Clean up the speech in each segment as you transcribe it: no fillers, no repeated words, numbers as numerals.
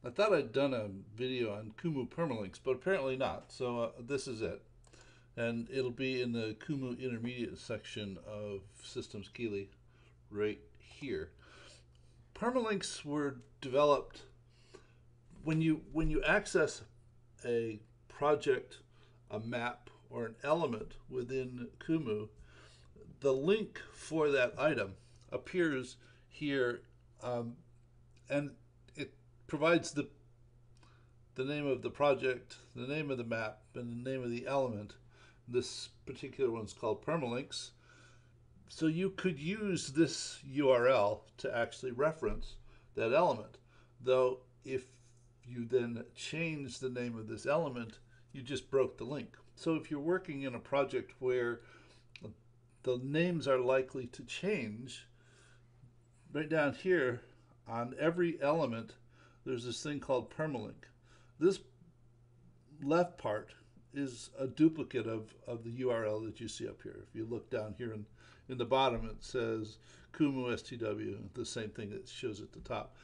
I thought I'd done a video on Kumu Permalinks, but apparently not. So this is it. And it'll be in the Kumu Intermediate section of Systems Keeley right here. Permalinks were developed when you access a project, a map, or an element within Kumu, the link for that item appears here, and it provides the name of the project, the name of the map, and the name of the element. This particular one's called Permalinks. So you could use this URL to actually reference that element. Though if you then change the name of this element, you just broke the link. So if you're working in a project where the names are likely to change, right down here on every element, there's this thing called permalink. This left part is a duplicate of the URL that you see up here. If you look down here in the bottom, it says Kumu STW, the same thing that shows at the top.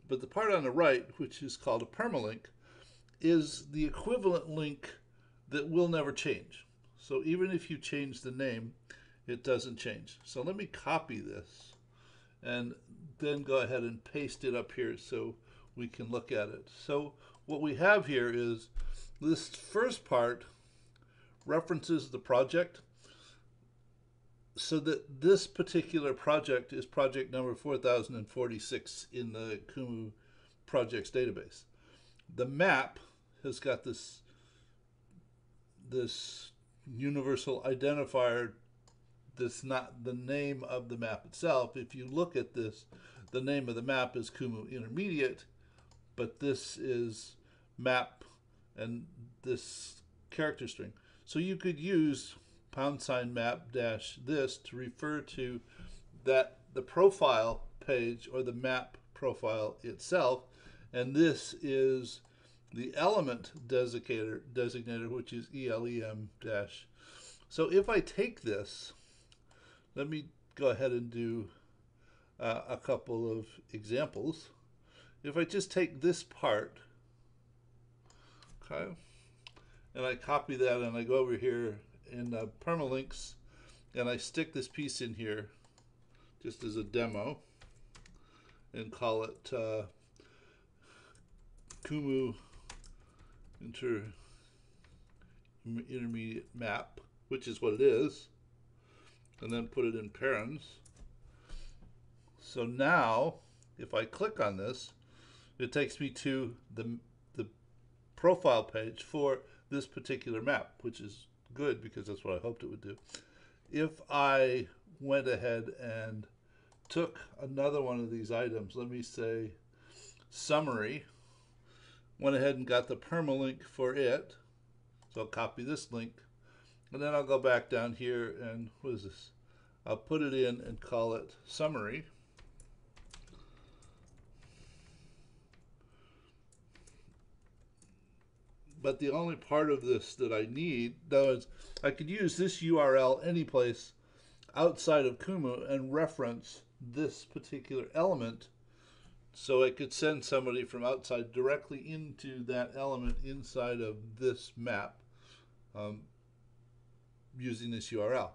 But the part on the right, which is called a permalink, is the equivalent link that will never change. So even if you change the name, it doesn't change. So let me copy this and then go ahead and paste it up here so we can look at it. So what we have here is this first part references the project, so that this particular project is project number 4046 in the Kumu projects database. The map has got this universal identifier that's not the name of the map itself. If you look at this, the name of the map is Kumu Intermediate, but this is map and this character string. So you could use #map dash this to refer to that the profile page or the map profile itself, and this is the element designator, which is ELEM dash. So if I take this, let me go ahead and do a couple of examples. If I just take this part, okay, and I copy that and I go over here in permalinks and I stick this piece in here just as a demo and call it Kumu Intermediate Map, which is what it is, and then put it in parens. So now if I click on this, it takes me to the profile page for this particular map, which is good because that's what I hoped it would do. If I went ahead and took another one of these items, let me say summary, went ahead and got the permalink for it, so I'll copy this link, and then I'll go back down here and what is this? I'll put it in and call it summary. But the only part of this that I need, though, is I could use this URL anyplace outside of Kumu and reference this particular element, so I could send somebody from outside directly into that element inside of this map using this URL.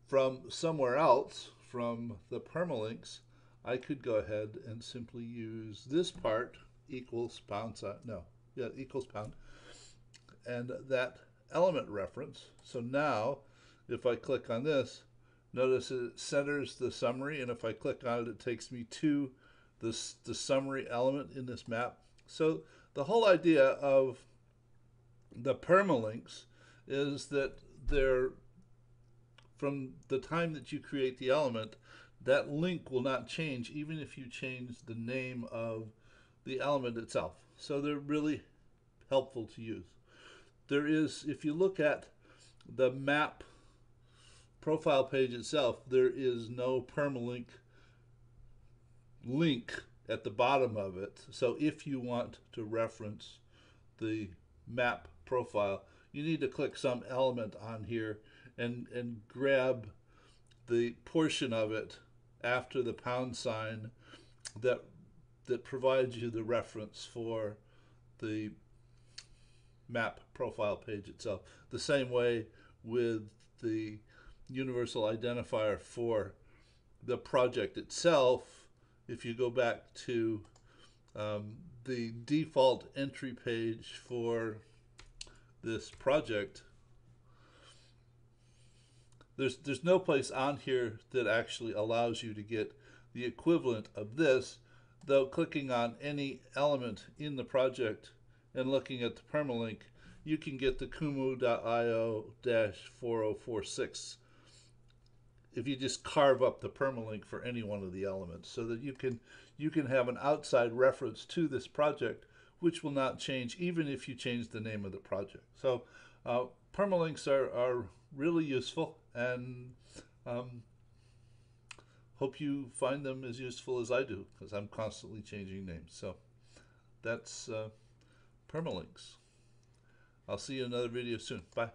From somewhere else, from the permalinks, I could go ahead and simply use this part equals pound sign, equals pound, and that element reference. So now if I click on this, notice it centers the summary, and if I click on it, it takes me to the summary element in this map. So the whole idea of the permalinks is that they're, from the time that you create the element, that link will not change even if you change the name of the element itself. So they're really helpful to use. There is, if you look at the map profile page itself, there is no permalink link at the bottom of it. So if you want to reference the map profile, you need to click some element on here and grab the portion of it after the pound sign that that provides you the reference for the map profile page itself. The same way with the universal identifier for the project itself. If you go back to the default entry page for this project, there's no place on here that actually allows you to get the equivalent of this, though clicking on any element in the project and looking at the permalink, you can get the kumu.io-4046 if you just carve up the permalink for any one of the elements, so that you can have an outside reference to this project, which will not change even if you change the name of the project. So permalinks are really useful, and hope you find them as useful as I do, because I'm constantly changing names. So that's permalinks. I'll see you in another video soon. Bye.